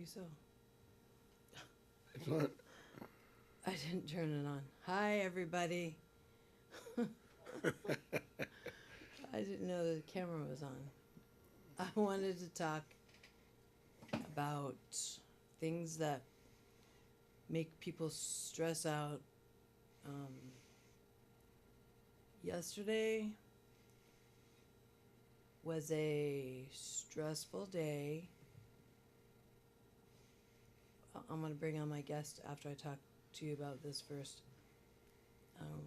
so. It's on. I didn't turn it on. Hi, everybody. I didn't know the camera was on. I wanted to talk about things that make people stress out. Um, Yesterday was a stressful day. I'm going to bring on my guest after I talk to you about this first. Um,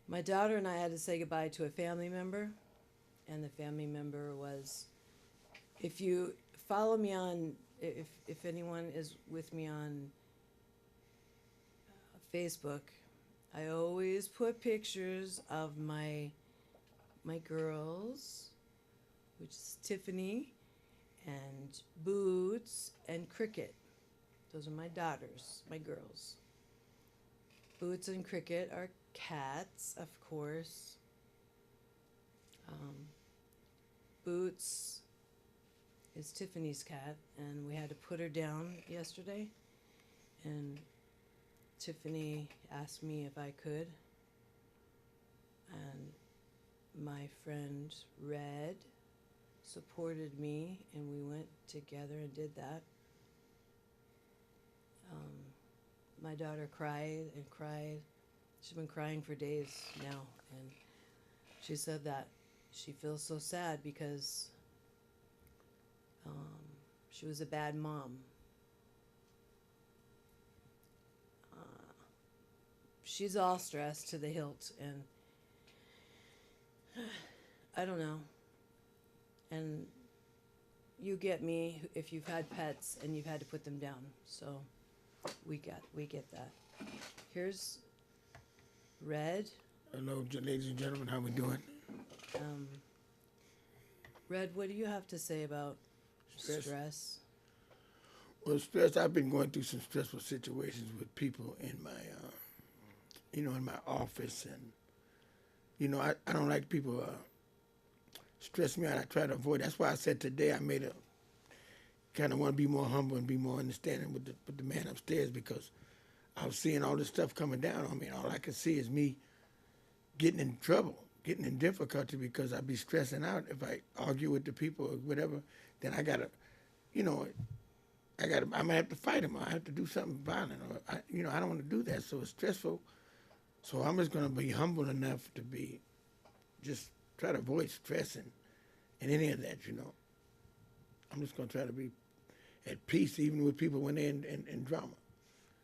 my daughter and I had to say goodbye to a family member, and the family member was, if you follow me on, if anyone is with me on Facebook, I always put pictures of my girls, which is Tiffany and Boots and Cricket. Those are my daughters, my girls. Boots and Cricket are cats, of course. Um, Boots is Tiffany's cat, and we had to put her down yesterday. And Tiffany asked me if I could. And my friend Red supported me, and we went together and did that. My daughter cried and cried. She's been crying for days now, and she said that she feels so sad because she was a bad mom. She's all stressed to the hilt, and I don't know. And you get me if you've had pets and you've had to put them down. So we get that. Here's Red. Hello, ladies and gentlemen. How we doing? Um, Red, what do you have to say about stress? Well, stress. I've been going through some stressful situations with people in my, in my office, and I don't like people stress me out. I try to avoid. That's why I said today I made a kind of want to be more humble and be more understanding with the man upstairs, because I was seeing all this stuff coming down on me, and all I could see is me getting in trouble, getting in difficulty, because I'd be stressing out if I argue with the people or whatever. Then I gotta, I might have to fight them. I have to do something violent, or I don't want to do that. So it's stressful. So I'm just gonna be humble enough to be, just try to avoid stressing and any of that. I'm just gonna try to be at peace, even with people when they're in drama.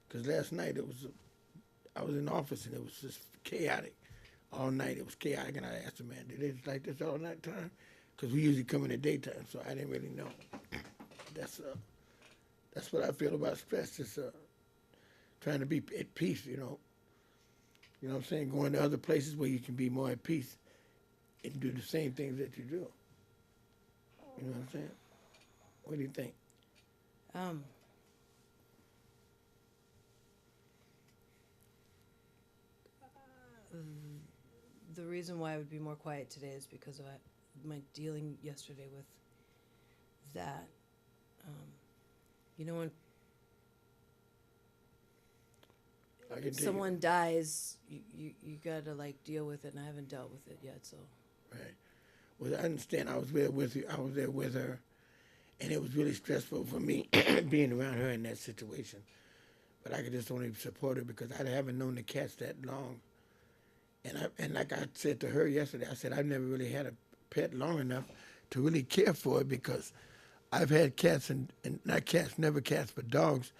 Because last night I was in the office and it was just chaotic all night. It was chaotic, and I asked the man, "Did it like this all night time?" Because we usually come in the daytime, so I didn't really know. That's what I feel about stress. Just trying to be at peace. You know what I'm saying? Going to other places where you can be more at peace and do the same things that you do. You know what I'm saying? What do you think? Um, the reason why I would be more quiet today is because of my dealing yesterday with that. When I can take someone dies, you gotta like deal with it, and I haven't dealt with it yet. So Right. Well, I understand. I was there with you. I was there with her, and it was really stressful for me being around her in that situation. But I could just only support her because I haven't known the cats that long. And like I said to her yesterday, I said I've never really had a pet long enough to really care for it, because I've had cats and not cats, never cats, but dogs.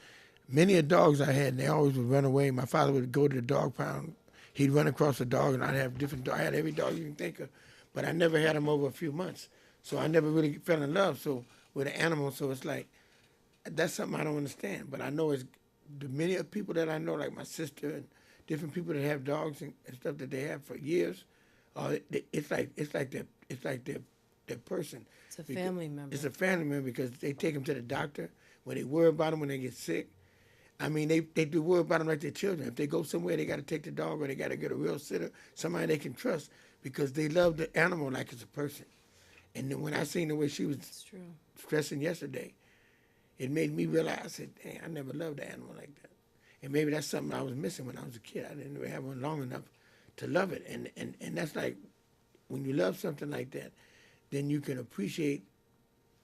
Many of dogs I had, and they always would run away. My father would go to the dog pound. He'd run across a dog, and I'd have different dogs. I had every dog you can think of, but I never had them over a few months. So I never really fell in love with an animal. So it's like, that's something I don't understand. But I know it's the many of people that I know, like my sister and different people that have dogs and stuff that they have for years. It's like their person. it's a family member. It's a family member, because they take them to the doctor when they worry about them when they get sick. I mean, they do worry about them like their children. If they go somewhere, they got to take the dog, or they got to get a real sitter, somebody they can trust, because they love the animal like it's a person. And then when I seen the way she was It's true. stressing yesterday, it made me realize, I said, dang, I never loved an animal like that. And maybe that's something I was missing when I was a kid. I didn't have one long enough to love it. And that's like, when you love something like that, then you can appreciate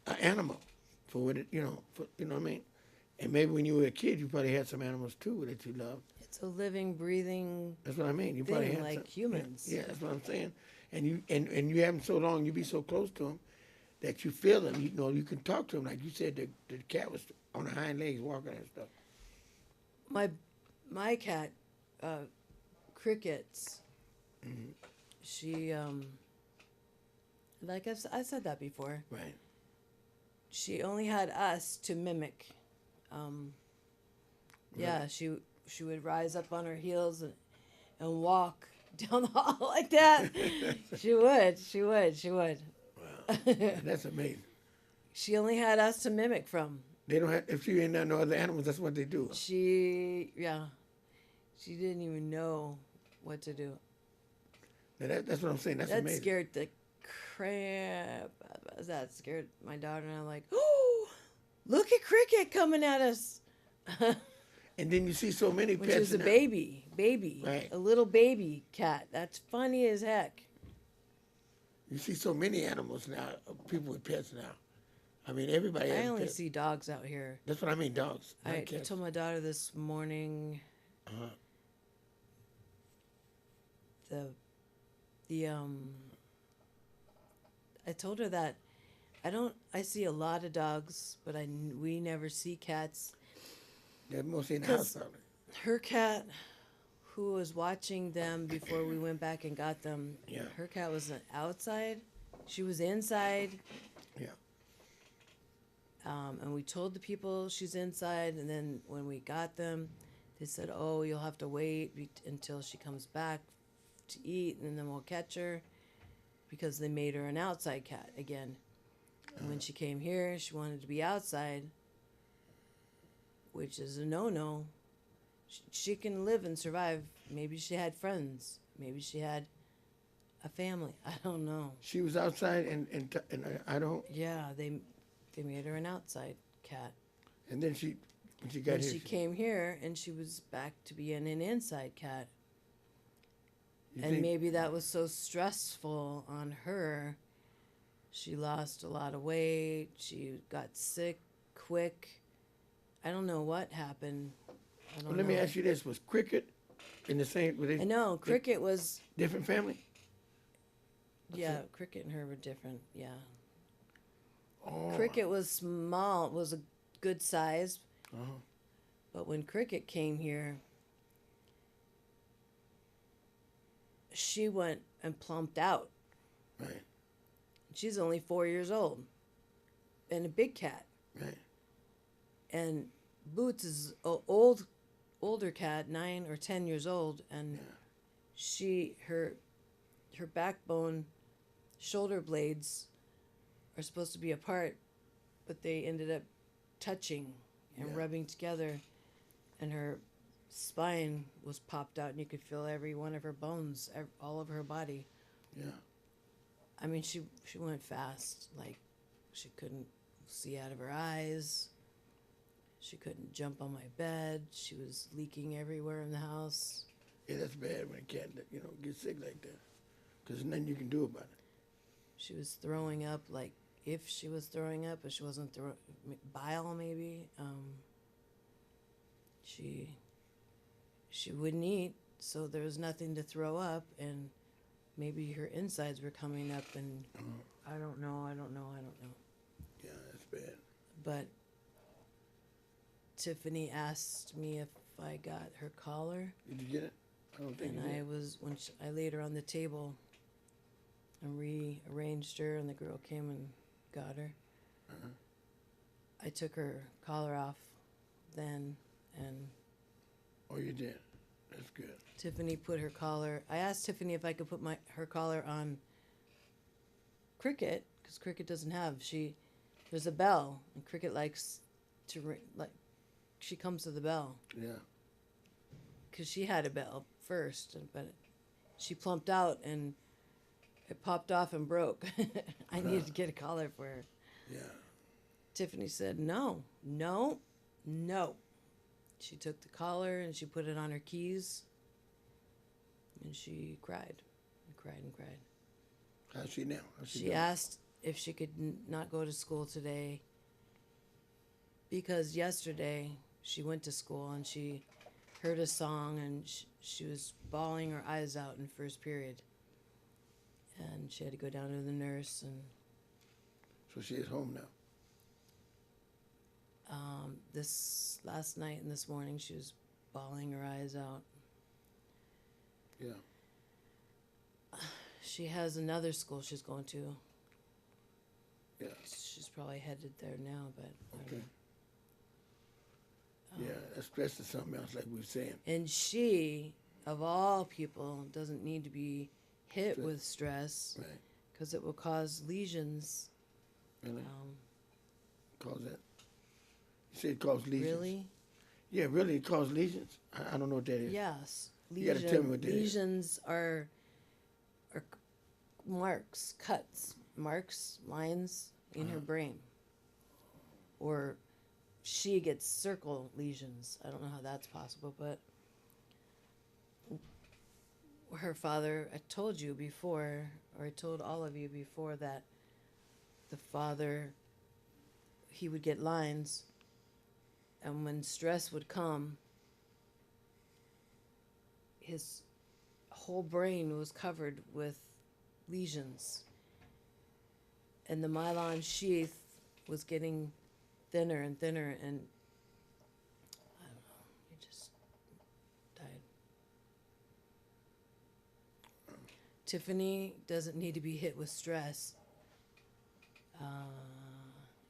an animal for what it, you know what I mean? And maybe when you were a kid, you probably had some animals too that you loved. It's a living, breathing That's what I mean. You probably thing had like some, humans. Yeah, that's what I'm saying. And you have them so long, you be so close to them that you feel them. You know, you can talk to them. Like you said, the cat was on her hind legs walking and stuff. My cat, Crickets, she, like I said that before, Right. she only had us to mimic. Yeah, she would rise up on her heels and walk down the hall like that. She would. Wow. That's amazing. She only had us to mimic from. They don't have, if you ain't got no other animals, that's what they do. She didn't even know what to do. Now that's what I'm saying. That's That amazing. scared the crap. That scared my daughter, and I'm like, oh, look at Cricket coming at us. And then you see so many Which pets. is a now. baby, Right. a little baby cat. That's funny as heck. You see so many animals now, people with pets now. I mean, everybody has I only pets. see dogs out here. That's what I mean, dogs, not I cats. told my daughter this morning. Uh-huh. I told her that I see a lot of dogs, but we never see cats. They're mostly in the house, probably. Her cat, who was watching them before we went back and got them, Yeah. her cat was outside. She was inside. Yeah. And we told the people she's inside, and then when we got them, they said, "Oh, you'll have to wait until she comes back to eat, and then we'll catch her," because they made her an outside cat again. And when she came here, she wanted to be outside, which is a no-no. She can live and survive. Maybe she had friends. Maybe she had a family. I don't know. She was outside, and I don't. Yeah, they made her an outside cat. And then when she got And here, she came here, and she was back to being an inside cat. you And think- maybe that was so stressful on her. She lost a lot of weight. She got sick quick. I don't know what happened. I don't Well, let me ask you this: was Cricket in the same? Were they I know Cricket was. different family? Yeah, Cricket and her were different. Yeah, Oh. Cricket was small. Was a good size. Uh-huh. But when Cricket came here, she went and plumped out. Right. She's only 4 years old, and a big cat. Right. And Boots is an older cat, 9 or 10 years old, and her backbone, shoulder blades, are supposed to be apart, but they ended up touching and Yeah. rubbing together, and her spine was popped out, and you could feel every one of her bones, all over her body. Yeah. I mean, she went fast. Like, she couldn't see out of her eyes. She couldn't jump on my bed. She was leaking everywhere in the house. Yeah, that's bad when a cat, gets sick like that. Because there's nothing you can do about it. She was throwing up, like, if she was throwing up, if she wasn't throwing, bile maybe. She wouldn't eat, so there was nothing to throw up, and maybe her insides were coming up, and I don't know. Yeah, that's bad. But Tiffany asked me if I got her collar, Did you get it? I don't think and you did. I laid her on the table and rearranged her, and the girl came and got her. Uh-huh. I took her collar off then, and Oh, you did. That's good. Tiffany put her collar. I asked Tiffany if I could put her collar on Cricket, because Cricket doesn't have. There's a bell, and Cricket likes to she comes to the bell. Yeah. Because she had a bell first, but she plumped out and it popped off and broke. I needed to get a collar for her. Yeah. Tiffany said, no, no, no. She took the collar and she put it on her keys. And she cried and cried and cried. How's she now? She asked if she could not go to school today because yesterday she went to school and she heard a song and she was bawling her eyes out in first period. And she had to go down to the nurse. And So she is home now. this last night and this morning she was bawling her eyes out. Yeah. She has another school she's going to. Yeah. She's probably headed there now, but I don't Okay. know. Yeah, that stress is something else, like we were saying. And she, of all people, doesn't need to be hit Stress. with stress Right. because it will cause lesions. Really? Cause that? You said it caused lesions. Really? Yeah, really, it caused lesions. I don't know what that is. Yes. You gotta tell me what that is. Lesions are marks, cuts, marks, lines in her brain. Or she gets circle lesions. I don't know how that's possible, but her father, I told you before, or I told all of you before, that the father, he would get lines, and when stress would come, his whole brain was covered with lesions, and the myelin sheath was getting thinner and thinner, and I don't know, he just died. Tiffany doesn't need to be hit with stress.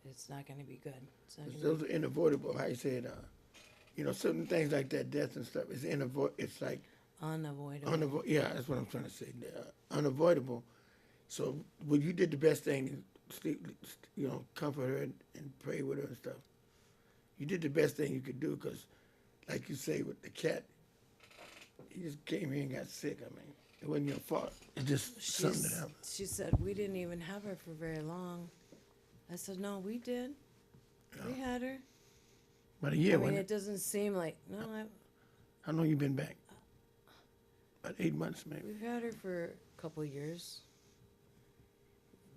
It's not going to be good. It's not gonna Those are unavoidable. How you say it? Certain things like that, death and stuff, it's like unavoidable. Yeah, that's what I'm trying to say. Unavoidable. So, well, you did the best thing, sleep, comfort her and pray with her and stuff. You did the best thing you could do because, like you say, with the cat, he just came here and got sick. I mean, it wasn't your fault. It's just something that happened. She said, we didn't even have her for very long. I said, no, we did. Yeah. We had her. About a year, I mean, it doesn't seem like, no. How long you been back? About 8 months, maybe. We've had her for a couple of years.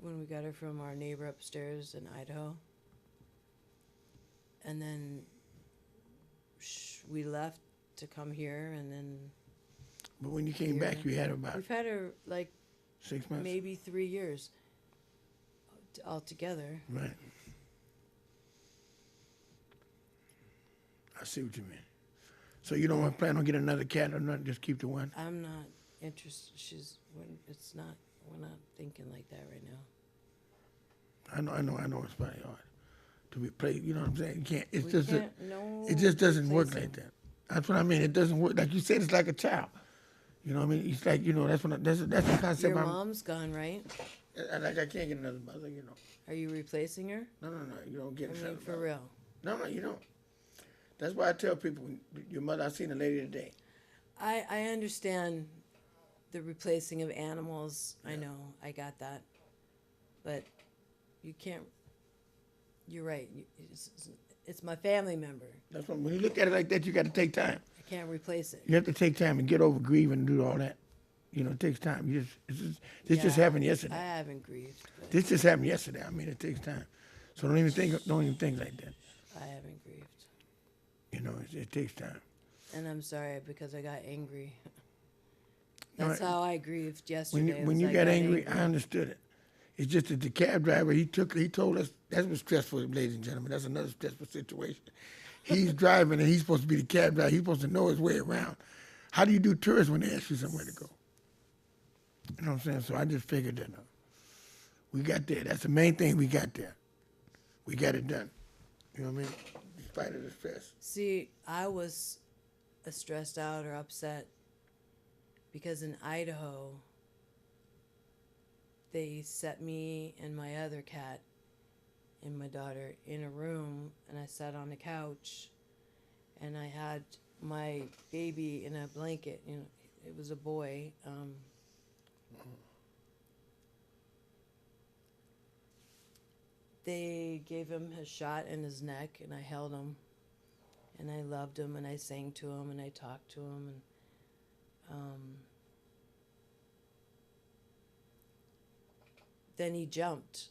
When we got her from our neighbor upstairs in Idaho. And then we left to come here, and then... But when you came back, you had her about... We've had her, like... 6 months? Maybe 3 years altogether. Right. I see what you mean. So you don't plan on getting another cat or not? Just keep the one? I'm not interested. We're not thinking like that right now. I know it's probably hard to replace, you know what I'm saying? You can't, No it just doesn't work replacing. like that. That's what I mean. It doesn't work. Like you said, it's like a child. You know what I mean? It's like, that's the concept. Your mom's gone, right? I can't get another mother, Are you replacing her? No, you don't get another for mother. real. No, you don't. That's why I tell people, your mother, I seen a lady today. I understand the replacing of animals. Yeah. I know, I got that. But you can't, you're right. It's my family member. That's when you look at it like that, you got to take time. I can't replace it. You have to take time and get over grieving and do all that. It takes time. This just happened yesterday. I haven't grieved. This just happened yesterday. I mean, it takes time. So don't even think like that. I haven't grieved. It takes time. And I'm sorry because I got angry. That's how I grieved yesterday. When you got angry, I understood it. It's just that the cab driver, he told us, that was stressful, ladies and gentlemen. That's another stressful situation. He's driving and he's supposed to be the cab driver. He's supposed to know his way around. How do you do tourists when they ask you somewhere to go? You know what I'm saying? So I just figured that we got there. That's the main thing, we got there. We got it done. You know what I mean? In spite of the stress. See, I was stressed out or upset because in Idaho, they set me and my other cat and my daughter in a room, and I sat on the couch, and I had my baby in a blanket. It was a boy. they gave him a shot in his neck, and I held him, and I loved him, and I sang to him, and I talked to him, and then he jumped,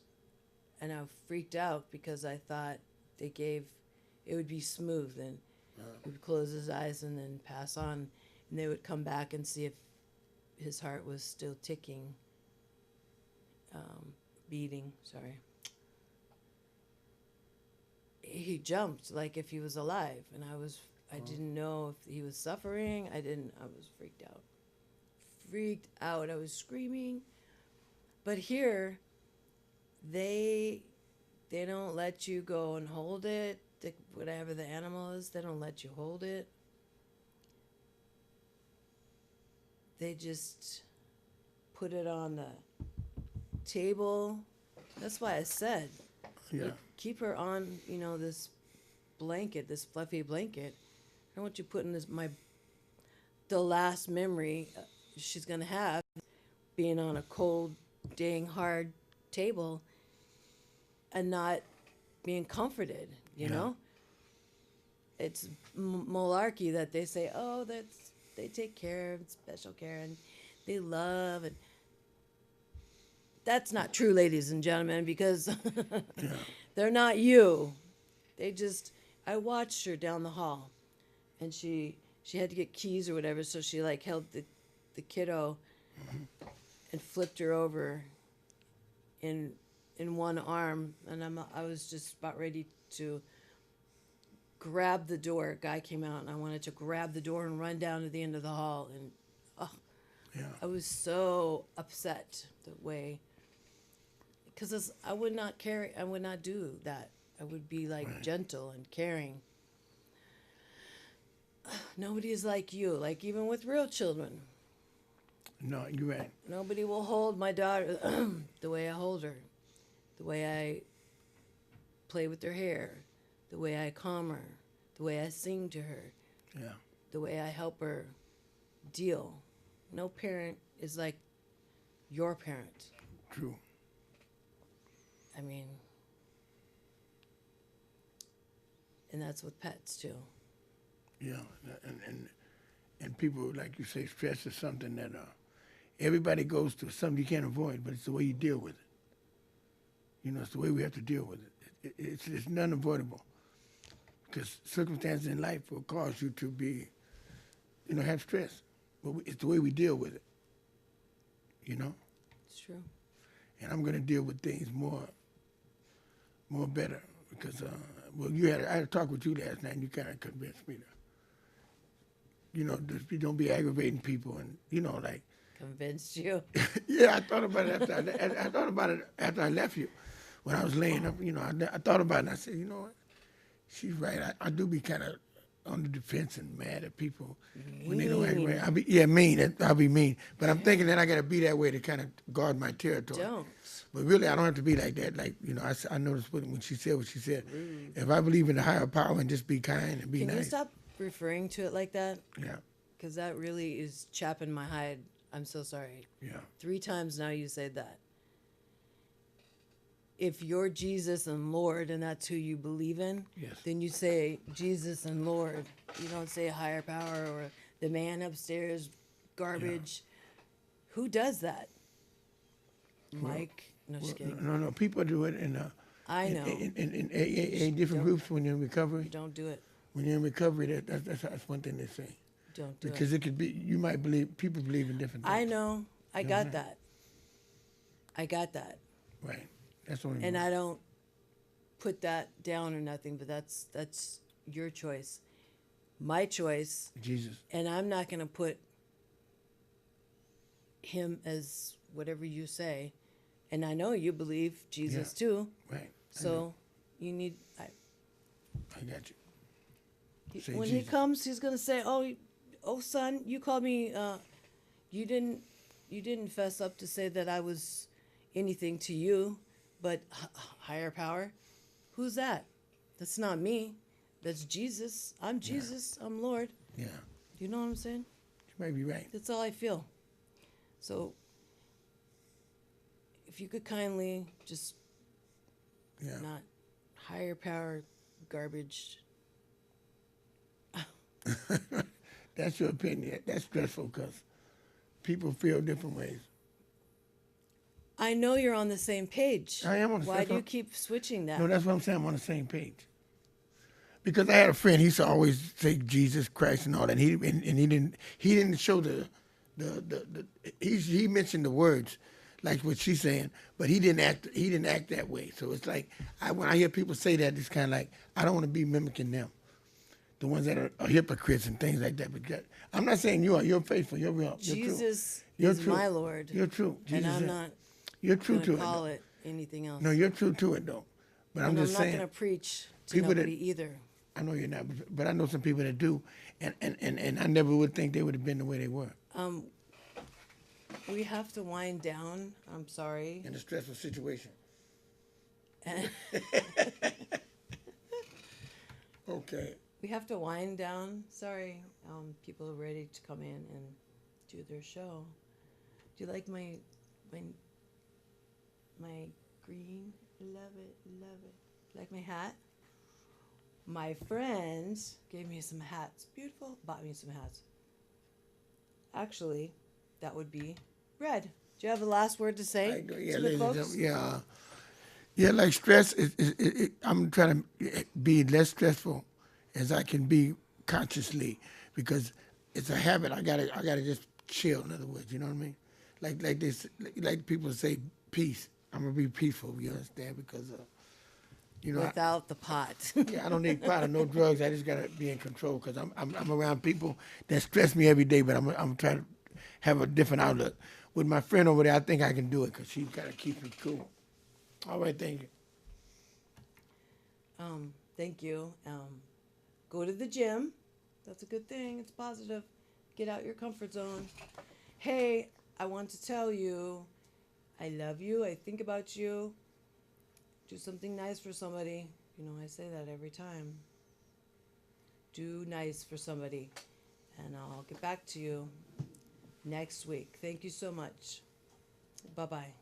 and I freaked out because I thought they gave it would be smooth, and he would close his eyes and then pass on, and they would come back and see if his heart was still ticking, beating. Sorry. He jumped like if he was alive, and I didn't know if he was suffering. I was freaked out. Freaked out. I was screaming. But here, they don't let you go and hold it. Whatever the animal is, they don't let you hold it. They just put it on the table. That's why I said, keep her on, this blanket, this fluffy blanket. I don't want you putting the last memory she's going to have being on a cold, dang hard table and not being comforted, you know? It's malarkey that they say, oh, they take care of special care and they love, and that's not true, ladies and gentlemen, because they're not you. I watched her down the hall, and she had to get keys or whatever, so she held the kiddo and flipped her over in one arm, and I was just about ready to grab the door. A guy came out, and I wanted to grab the door and run down to the end of the hall, and I was so upset the way, because I would not do that. I would be gentle and caring. Nobody is like you, even with real children. No, you're right. Nobody will hold my daughter the way I hold her, the way I play with her hair, the way I calm her, the way I sing to her, the way I help her deal. No parent is like your parent. True. I mean, and that's with pets too. Yeah, and people, like you say, stress is something that everybody goes through, something you can't avoid, but it's the way you deal with it. It's the way we have to deal with it. It's unavoidable, because circumstances in life will cause you to be, have stress. But it's the way we deal with it. It's true. And I'm going to deal with things more better, because I had a talk with you last night, and you kind of convinced me to, just don't be aggravating people, and convinced you. Yeah, I thought about it I thought about it after I left you. When I was laying up, I thought about it, and I said, you know what? She's right. I do be kind of on the defense and mad at people when they don't act right. I'll be mean. But I'm thinking that I got to be that way to kind of guard my territory. Don't. But really, I don't have to be like that. I noticed when she said what she said. If I believe in the higher power and just be kind and be nice. Can you stop referring to it like that? Yeah. Because that really is chapping my hide. I'm so sorry. Yeah. 3 times now you said that. If you're Jesus and Lord and that's who you believe in, then you say Jesus and Lord. You don't say higher power or the man upstairs, garbage. Yeah. Who does that? Mike? No, just kidding. No. People do it I know. In different groups when you're in recovery. Don't do it. When you're in recovery, that's one thing they say. Don't do it. Because it could be, people believe in different things. I know. I got that. Right. That's what I mean. And I don't put that down or nothing, but that's your choice. My choice. Jesus. And I'm not going to put him as whatever you say. And I know you believe Jesus too. Right. So you need... I got you. When Jesus. He comes, he's going to say, oh, son, you called me... You didn't fess up to say that I was anything to you. But higher power, who's that? That's not me. That's Jesus. I'm Jesus. I'm Lord. Yeah. You know what I'm saying? You might be right. That's all I feel. So, if you could kindly just Yeah. not higher power garbage. That's your opinion. That's stressful because people feel different ways. I know you're on the same page. I am on the Why do you same. keep switching that? No, that's what I'm saying. I'm on the same page. Because I had a friend, he used to always say Jesus Christ and all that. And he didn't show he mentioned the words like what she's saying, but he didn't act that way. So it's like when I hear people say that, it's kind of like I don't want to be mimicking them, the ones that are hypocrites and things like that. But I'm not saying you are. You're faithful. You're real. You're Jesus true. You're is true. my Lord. You're true. Jesus and I'm is. not You're true going to to it. call Though. it anything else. No, you're true to it though. But I'm and just I'm not saying. going to preach to people that- nobody either. I know you're not, but I know some people that do, and I never would think they would have been the way they were We have to wind down. I'm sorry. in a stressful situation. Okay. We have to wind down. Sorry. People are ready to come in and do their show. Do you like my green? Love it, love it. Like my hat? My friends gave me some hats. Beautiful. Bought me some hats. Actually, that would be red. Do you have the last word to say Yeah, to the ladies and folks? gentlemen, yeah. Like stress, I'm trying to be less stressful as I can be consciously because it's a habit. I gotta just chill. In other words, you know what I mean? Like this, like people say, peace. I'm gonna be peaceful. You understand? Because Without the pot. yeah, I don't need pot or no drugs. I just gotta be in control because I'm around people that stress me every day. But I'm trying to have a different outlook. With my friend over there, I think I can do it because she's gotta keep me cool. All right, thank you. Thank you. Go to the gym. That's a good thing. It's positive. Get out your comfort zone. Hey, I want to tell you, I love you. I think about you. Do something nice for somebody. You know, I say that every time. Do nice for somebody. And I'll get back to you next week. Thank you so much. Bye-bye.